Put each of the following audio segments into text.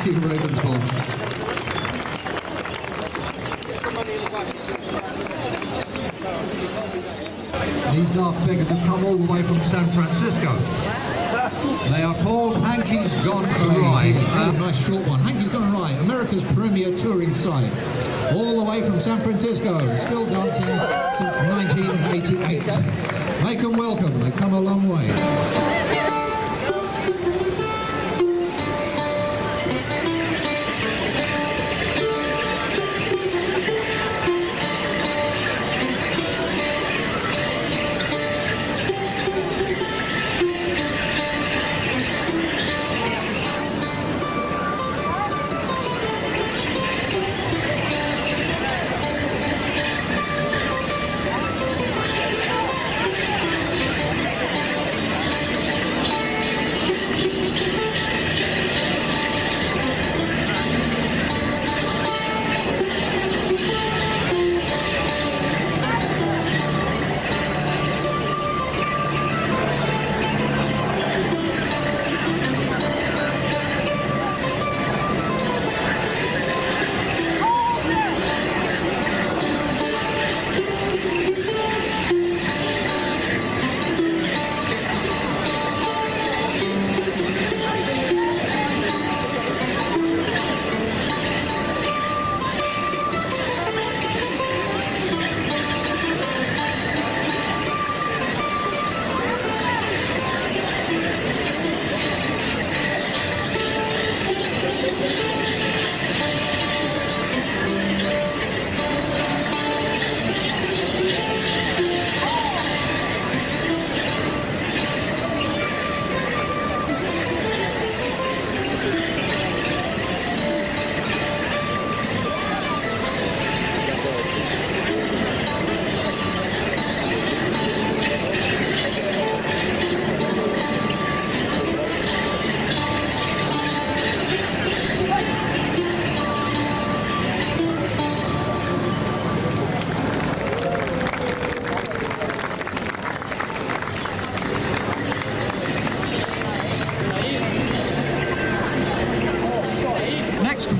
Thank you, Ravensbourne. These daft beggars have come all the way from San Francisco. They are called Hanky's Gone Awry. Nice short one. Hanky's Gone Awry, America's premier touring site. All the way from San Francisco, still dancing since 1988. Make them welcome, they've come a long way.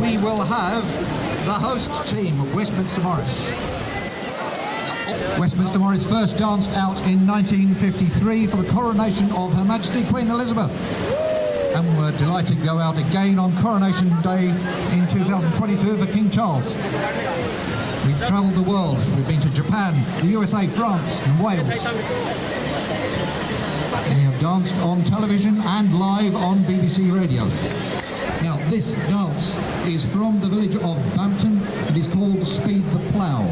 We will have the host team of Westminster Morris. Westminster Morris first danced out in 1953 for the coronation of Her Majesty Queen Elizabeth, and we're delighted to go out again on Coronation Day in 2022 for King Charles. We've travelled the world. We've been to Japan, the USA, France and Wales. We have danced on television and live on BBC Radio. Now, this dance is from the village of Bampton. It is called Speed the Plough.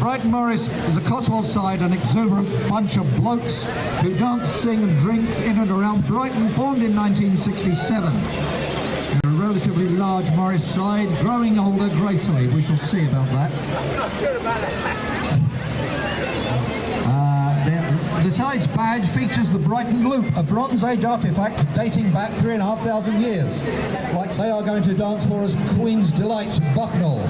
Brighton Morris is a Cotswold side, an exuberant bunch of blokes who dance, sing and drink in and around Brighton, formed in 1967. They're a relatively large Morris side, growing older gracefully. We shall see about that. The side's badge features the Brighton Loop, a Bronze Age artefact dating back 3,500 years. Like they are going to dance for us Queen's Delight, Bucknell.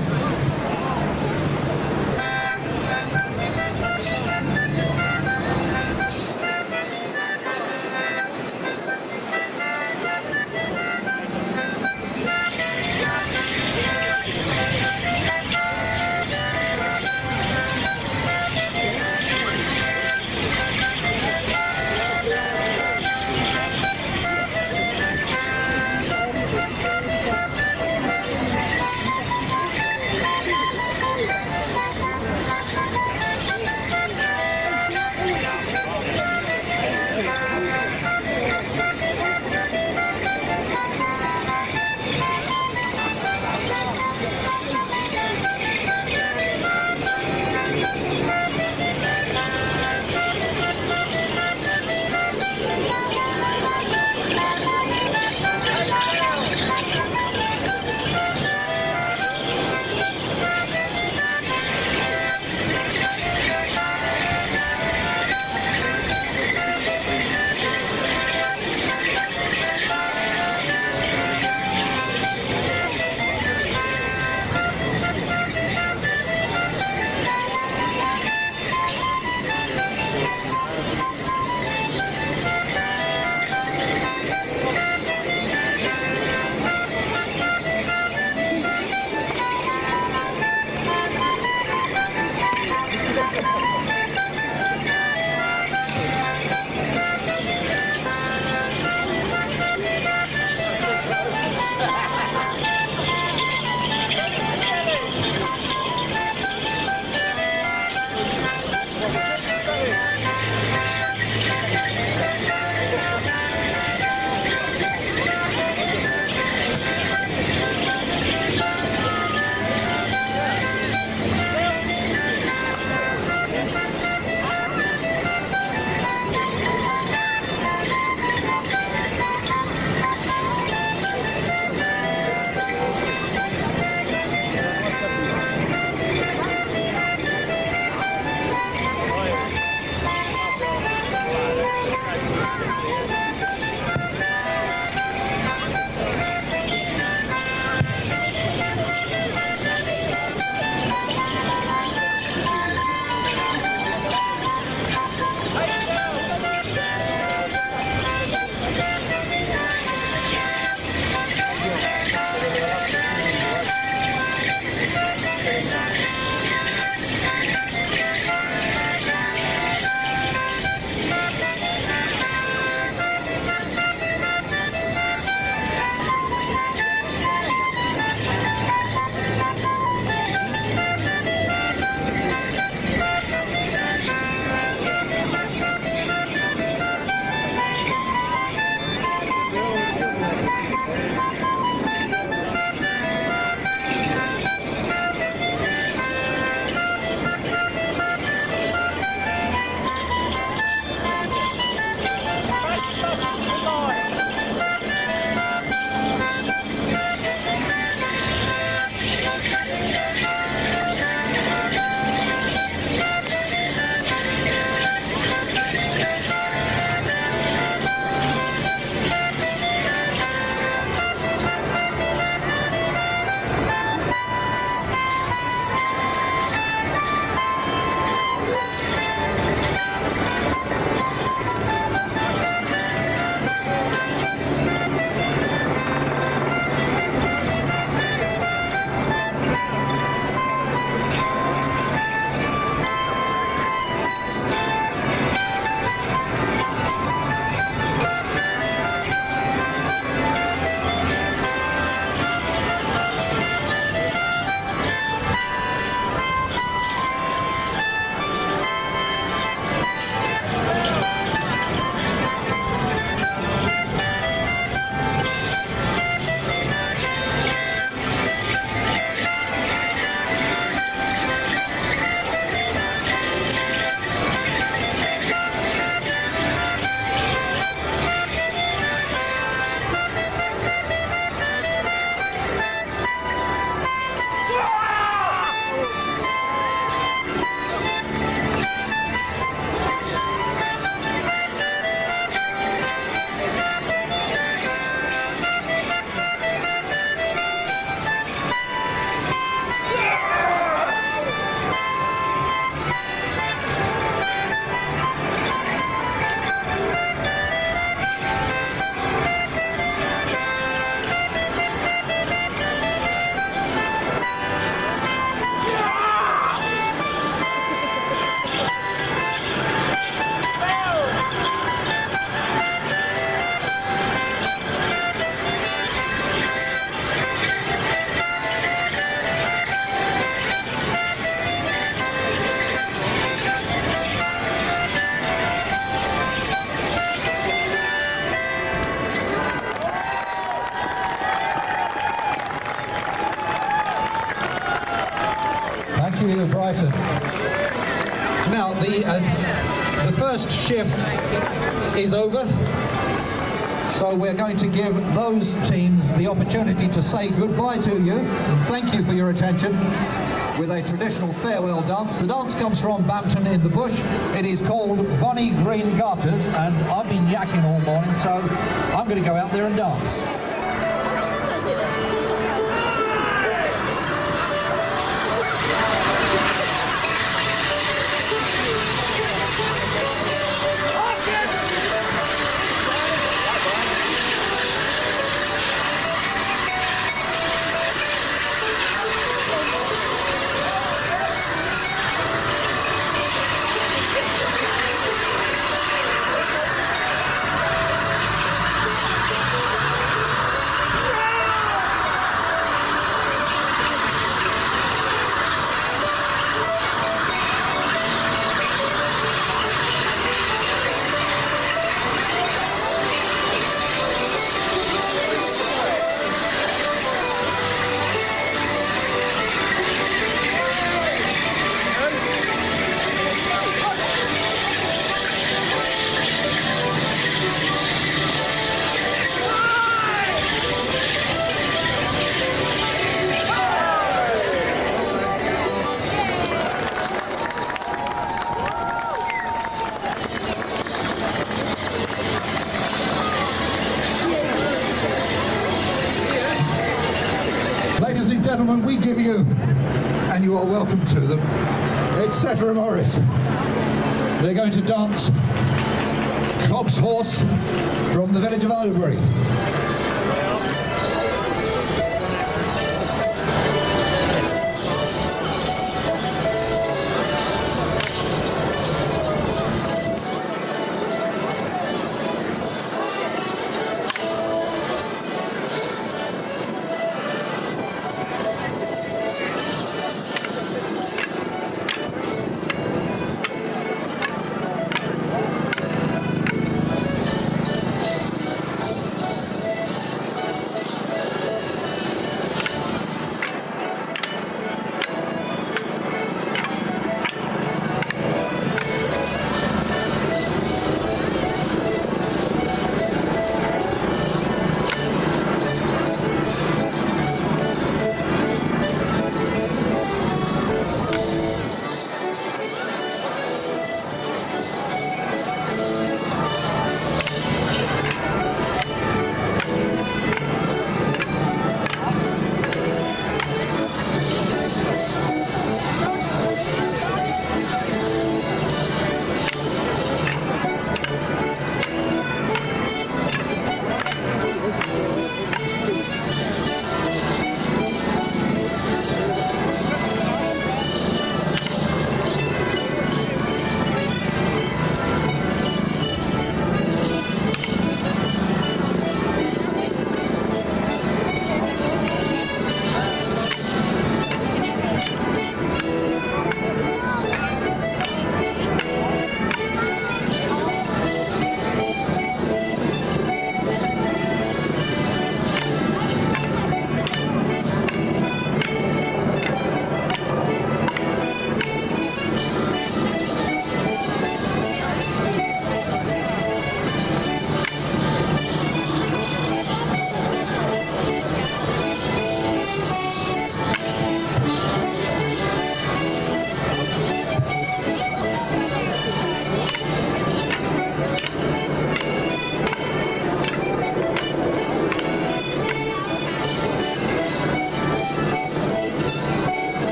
The first shift is over, so we're going to give those teams the opportunity to say goodbye to you and thank you for your attention with a traditional farewell dance. The dance comes from Bampton in the Bush. It is called Bonnie Green Garters, and I've been yakking all morning, so I'm going to go out there and dance. Ladies and gentlemen, we give you, and you are welcome to them, etc. Morris. They're going to dance Cobb's Horse from the village of Overbury.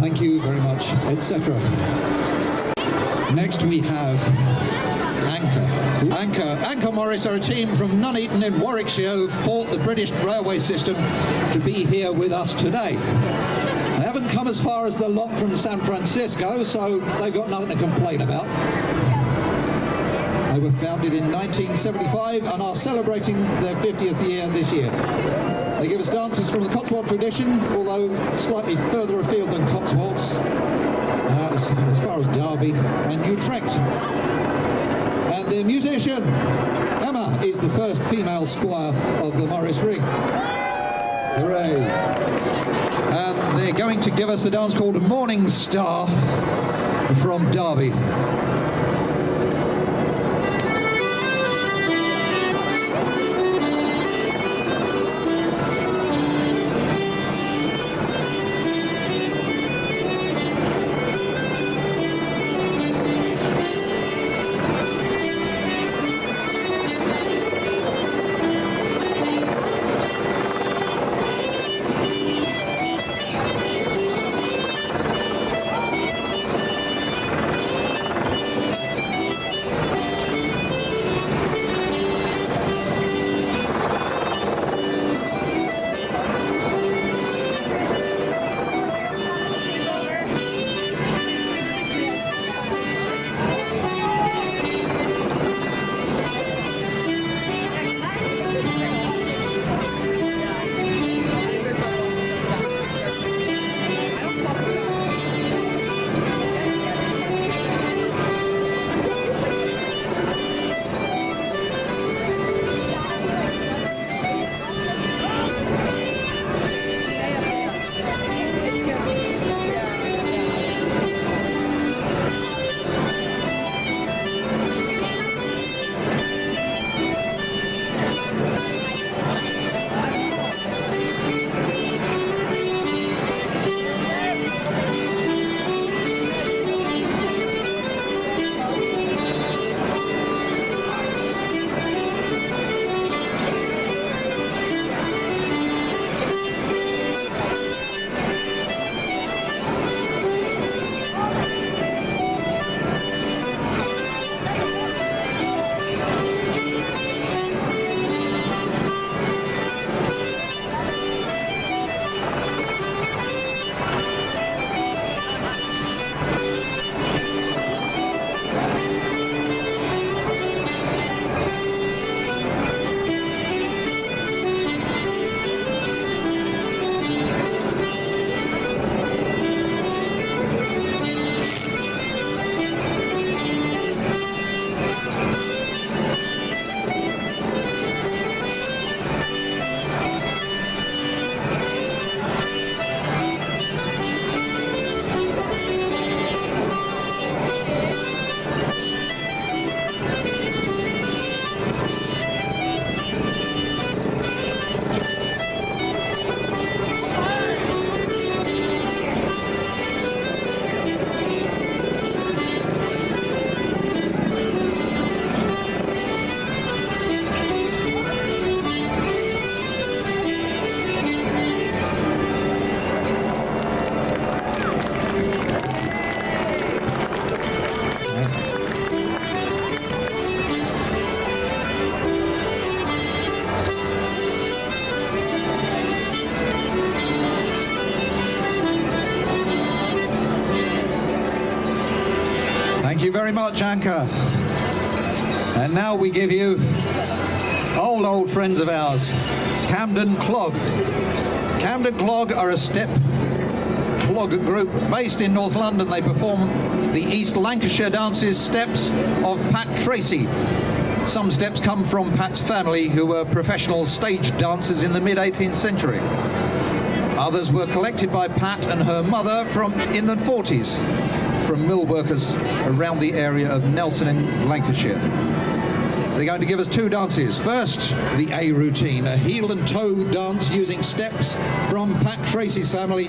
Thank you very much, etc. Next we have Anchor Morris are a team from Nuneaton in Warwickshire who fought the British railway system to be here with us today. They haven't come as far as the lot from San Francisco, so they've got nothing to complain about. They were founded in 1975 and are celebrating their 50th year this year. They give us dances from the Cotswold tradition, although slightly further afield than Cotswolds, as far as Derby and Utrecht. And their musician, Emma, is the first female squire of the Morris Ring. Hooray! And they're going to give us a dance called Morning Star from Derby. Thank you very much, Anka. And now we give you old friends of ours, Camden Clog. Camden Clog are a step clog group based in North London. They perform the East Lancashire dances steps of Pat Tracy. Some steps come from Pat's family, who were professional stage dancers in the mid-18th century. Others were collected by Pat and her mother in the 40s from mill workers around the area of Nelson in Lancashire. They're going to give us two dances. First, the A routine, a heel and toe dance using steps from Pat Tracy's family,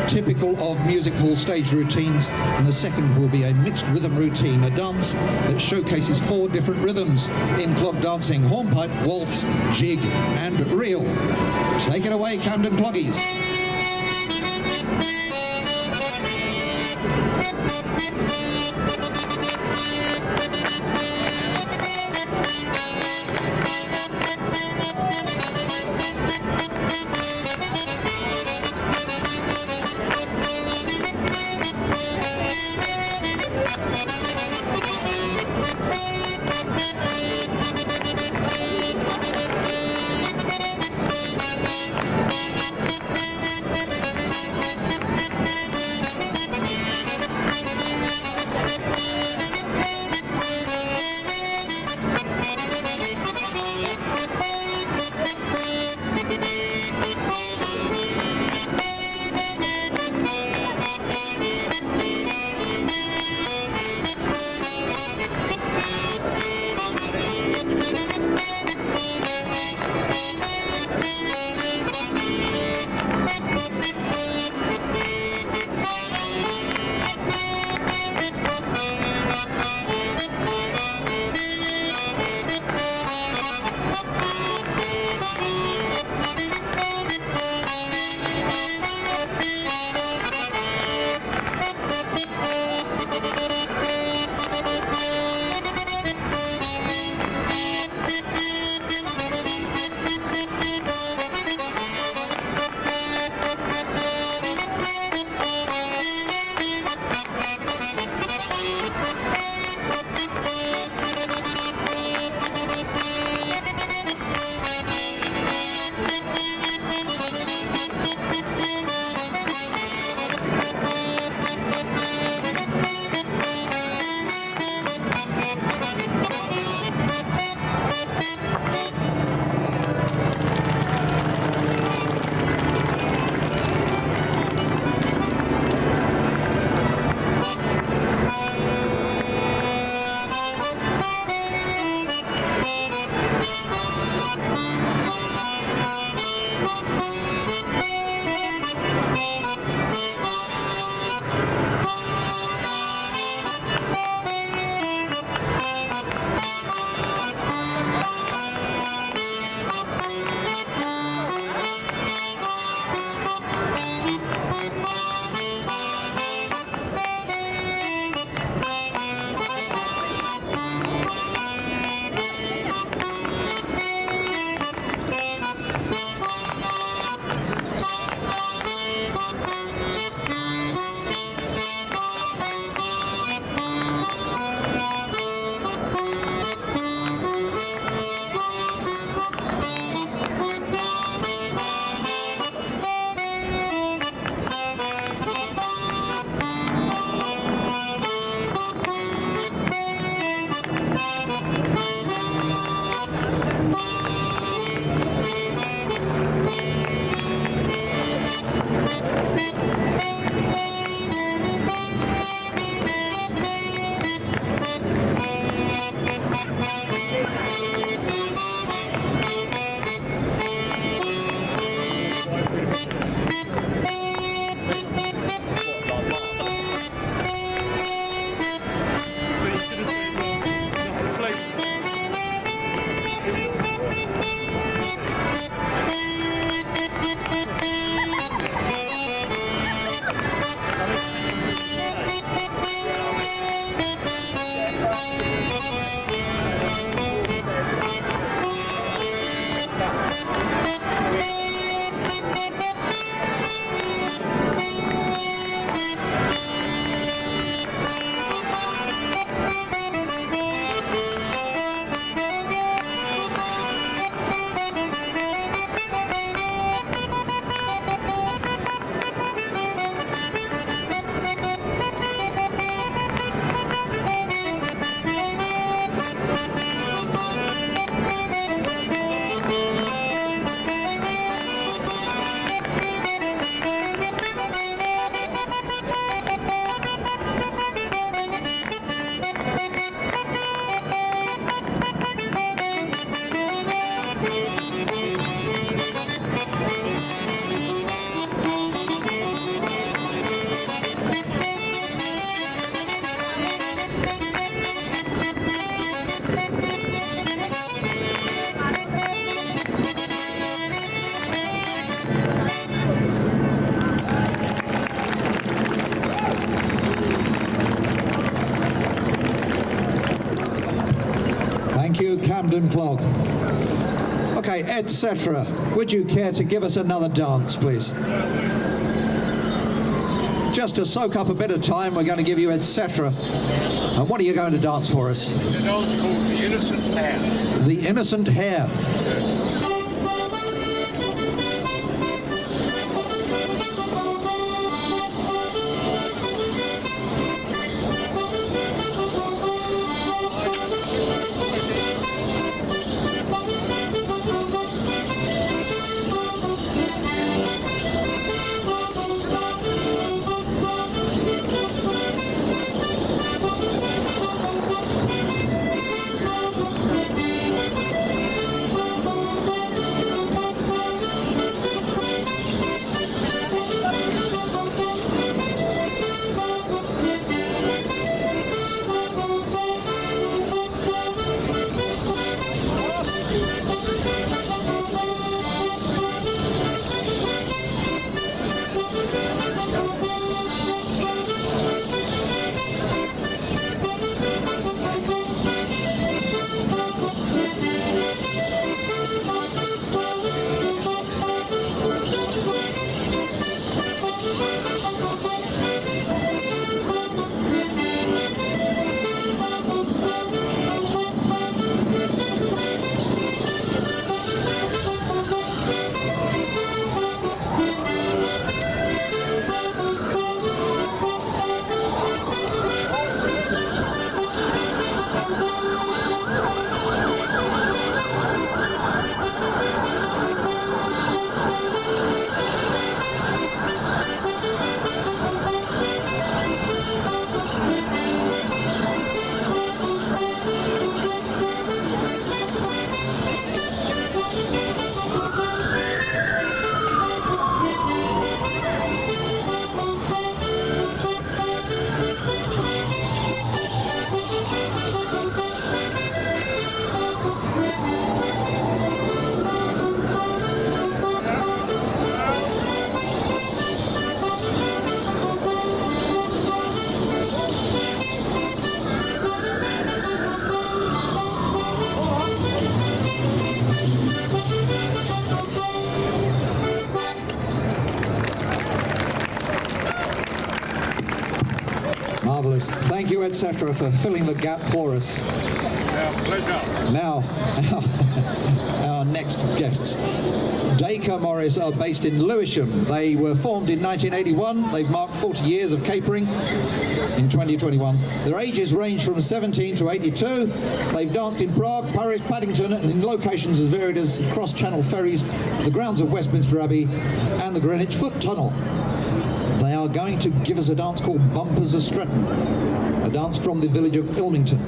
typical of music hall stage routines. And the second will be a mixed rhythm routine, a dance that showcases 4 different rhythms in clog dancing: hornpipe, waltz, jig, and reel. Take it away, Camden Cloggies. Camden Clog. Okay, etc. Would you care to give us another dance, please? Just to soak up a bit of time, we're going to give you etc. And what are you going to dance for us? The dance called The Innocent Hare. The Innocent Hare. Marvellous. Thank you, etc., for filling the gap for us. Pleasure. Now, our next guests. Dacre Morris are based in Lewisham. They were formed in 1981. They've marked 40 years of capering in 2021. Their ages range from 17 to 82. They've danced in Prague, Paris, Paddington, and in locations as varied as cross-channel ferries, the grounds of Westminster Abbey, and the Greenwich Foot Tunnel. They are going to give us a dance called Bumpers of Stretton, a dance from the village of Ilmington.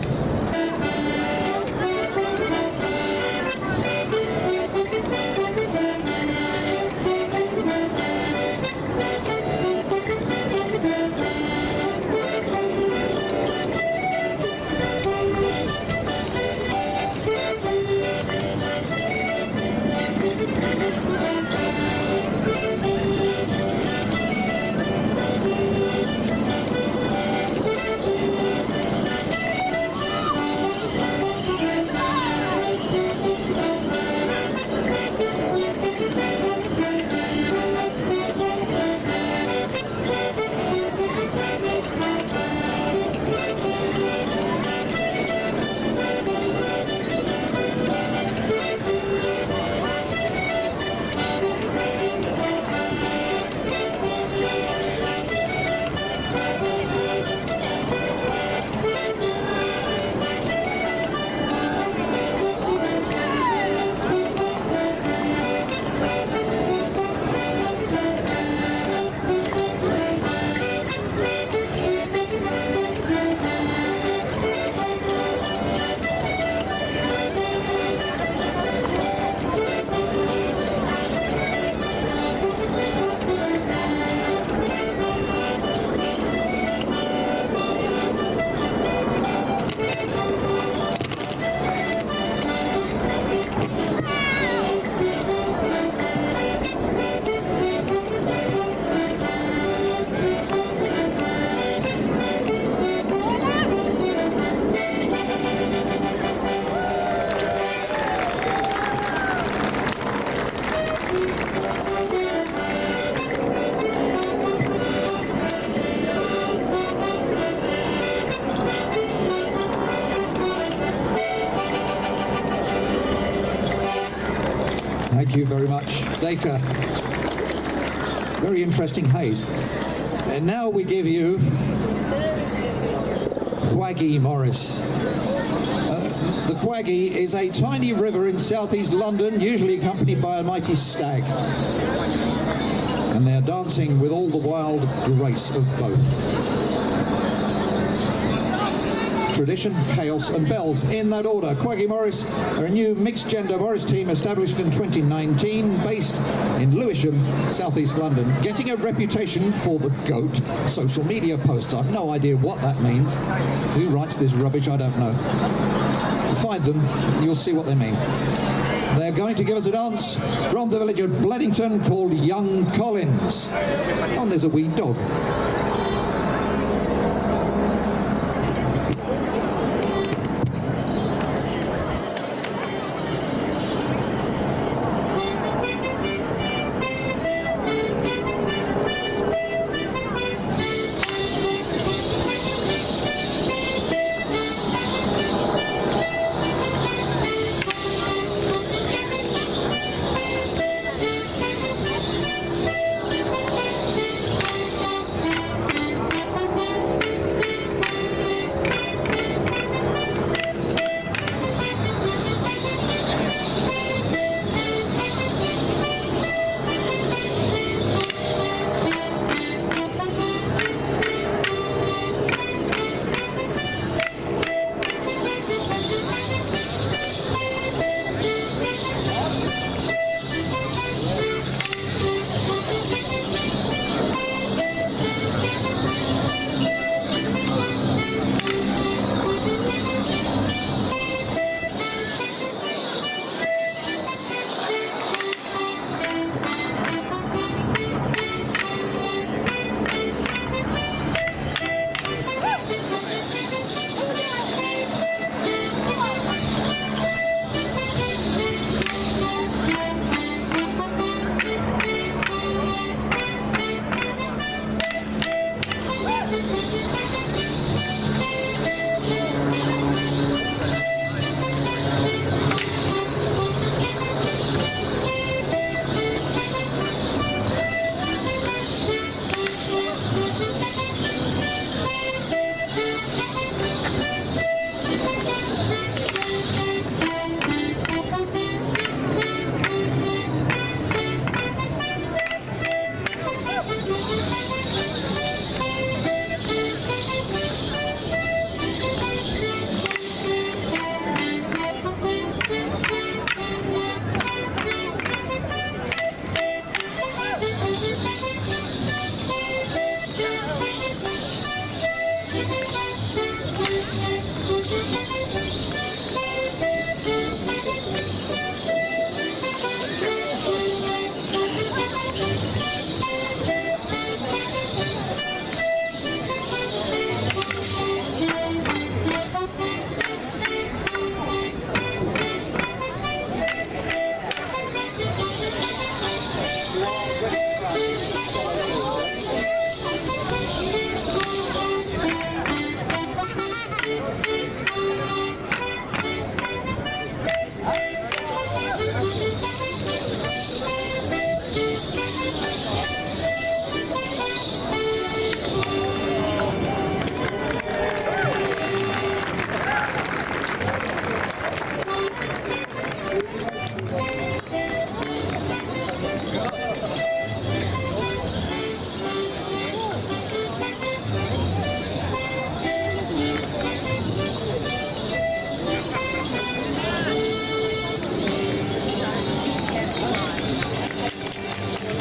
Thank you very much, Dacre. Very interesting haze. And now we give you Quaggy Morris. The Quaggy is a tiny river in southeast London, usually accompanied by a mighty stag. And they're dancing with all the wild grace of both. Tradition, chaos and bells, in that order. Quaggy Morris are a new mixed-gender Morris team established in 2019, based in Lewisham, southeast London, getting a reputation for the GOAT social media post. I've no idea what that means. Who writes this rubbish? I don't know. Find them, you'll see what they mean. They're going to give us a dance from the village of Bleddington called Young Collins. Oh, and there's a wee dog.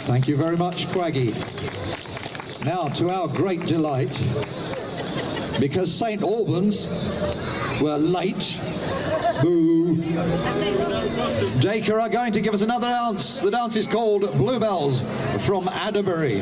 Thank you very much, Quaggy. Now, to our great delight, because St. Albans were late, boo, Dacre are going to give us another dance. The dance is called Bluebells from Adderbury.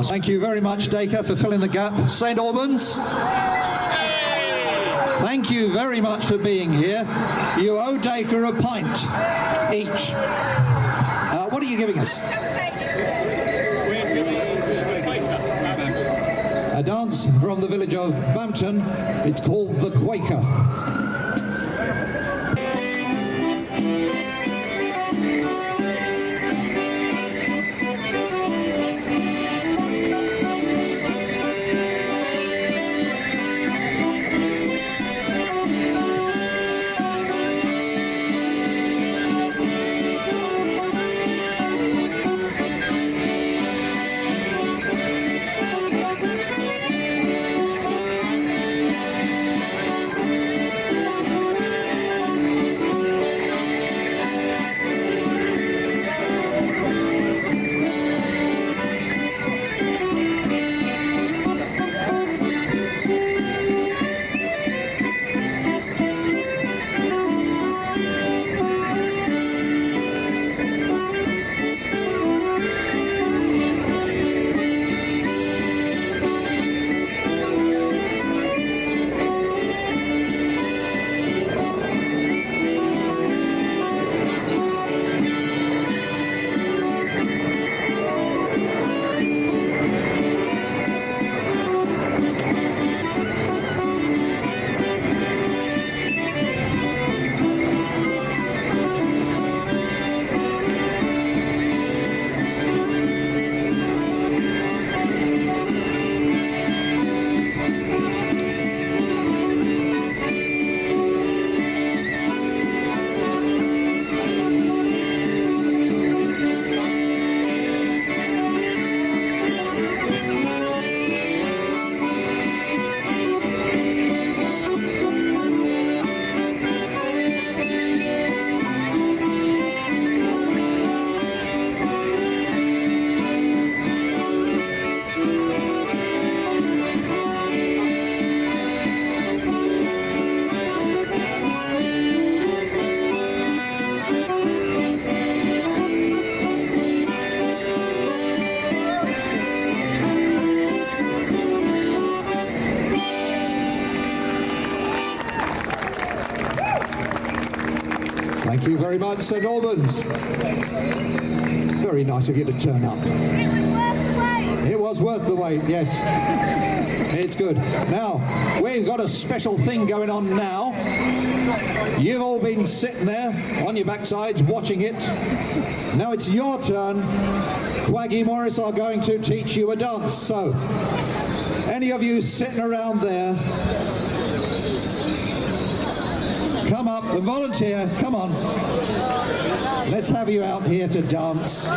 Thank you very much, Dacre, for filling the gap. St Albans, thank you very much for being here. You owe Dacre a pint each. What are you giving us? A dance from the village of Bampton. It's called the Quaker. Thank you very much, St Albans. Very nice of you to turn up. It was worth the wait, yes. It's good. Now, we've got a special thing going on now. You've all been sitting there on your backsides watching it. Now it's your turn. Quaggy Morris are going to teach you a dance. So, any of you sitting around there, come up and volunteer. Come on. Let's have you out here to dance.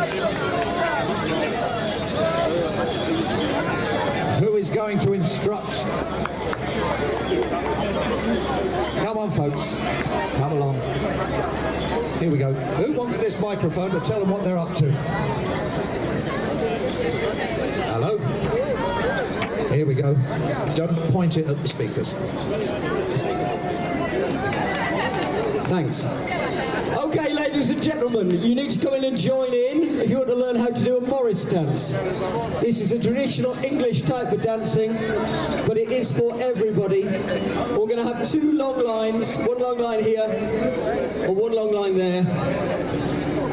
Who is going to instruct? Come on, folks. Come along. Here we go. Who wants this microphone to tell them what they're up to? Hello? Here we go. Don't point it at the speakers. Thanks. Okay, ladies and gentlemen, you need to come in and join in if you want to learn how to do a Morris dance. This is a traditional English type of dancing, but it is for everybody. We're going to have two long lines, one long line here, or one long line there.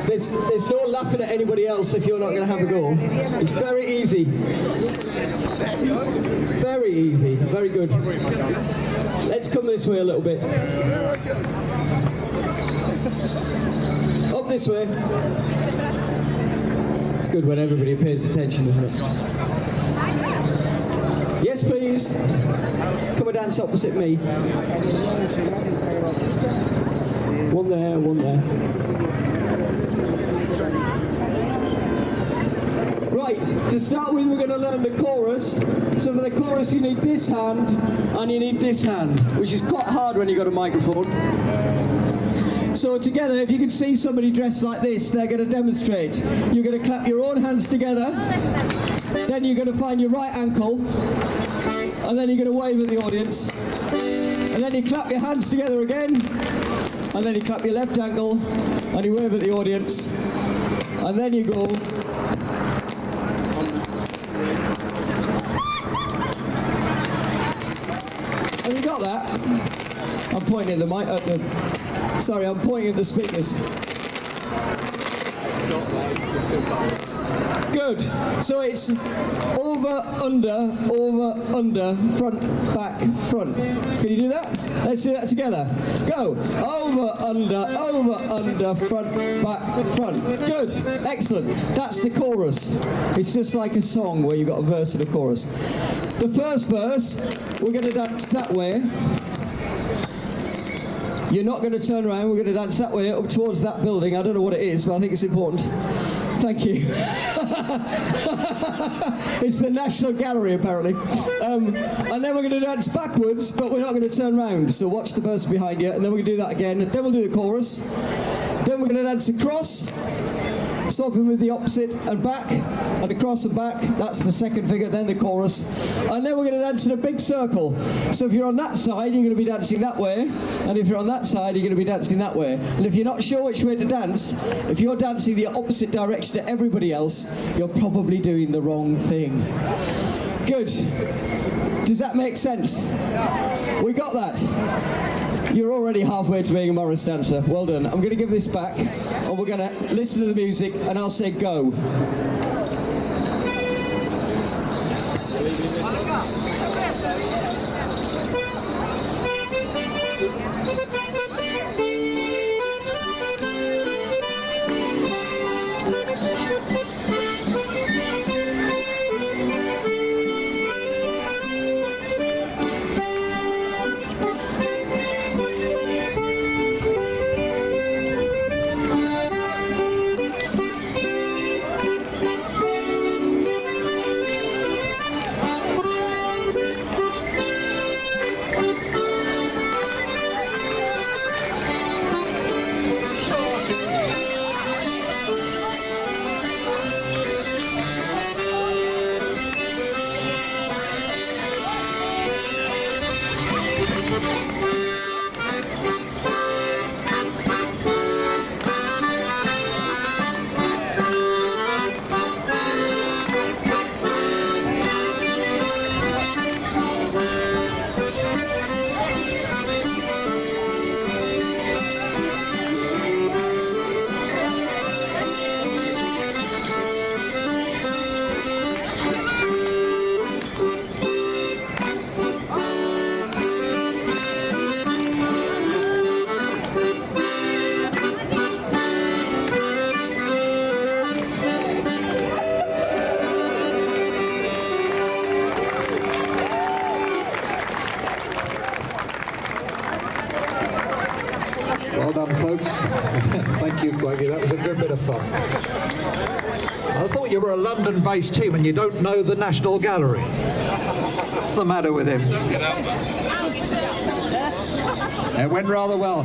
There's no laughing at anybody else if you're not going to have a go. It's very easy. Very easy. Very good. Let's come this way a little bit. Up this way. It's good when everybody pays attention, isn't it? Yes, please. Come and dance opposite me. One there, one there. Right, to start with, we're going to learn the chorus. So for the chorus, you need this hand and you need this hand, which is quite hard when you've got a microphone. So together, if you can see somebody dressed like this, they're going to demonstrate. You're going to clap your own hands together, then you're going to find your right ankle, and then you're going to wave at the audience. And then you clap your hands together again, and then you clap your left ankle, and you wave at the audience. And then you go. Have you got that? I'm pointing at the mic. Sorry, I'm pointing at the speakers. Good. So it's over, under, front, back, front. Can you do that? Let's do that together. Go. Over, under, front, back, front. Good. Excellent. That's the chorus. It's just like a song where you've got a verse and a chorus. The first verse, we're going to dance that way. You're not going to turn around, we're going to dance that way up towards that building. I don't know what it is, but I think it's important. Thank you. It's the National Gallery, apparently. And then we're going to dance backwards, but we're not going to turn around. So watch the person behind you, and then we're going to do that again. Then we'll do the chorus. Then we're going to dance across, swapping with the opposite and back, and across and back. That's the second figure, then the chorus. And then we're going to dance in a big circle. So if you're on that side, you're going to be dancing that way, and if you're on that side, you're going to be dancing that way. And if you're not sure which way to dance, if you're dancing the opposite direction to everybody else, you're probably doing the wrong thing. Good. Does that make sense? We got that? You're already halfway to being a Morris dancer. Well done. I'm going to give this back, and we're going to listen to the music, and I'll say go. folks. Thank you, Quaggy. That was a good bit of fun. I thought you were a London-based team and you don't know the National Gallery. What's the matter with him? It went rather well.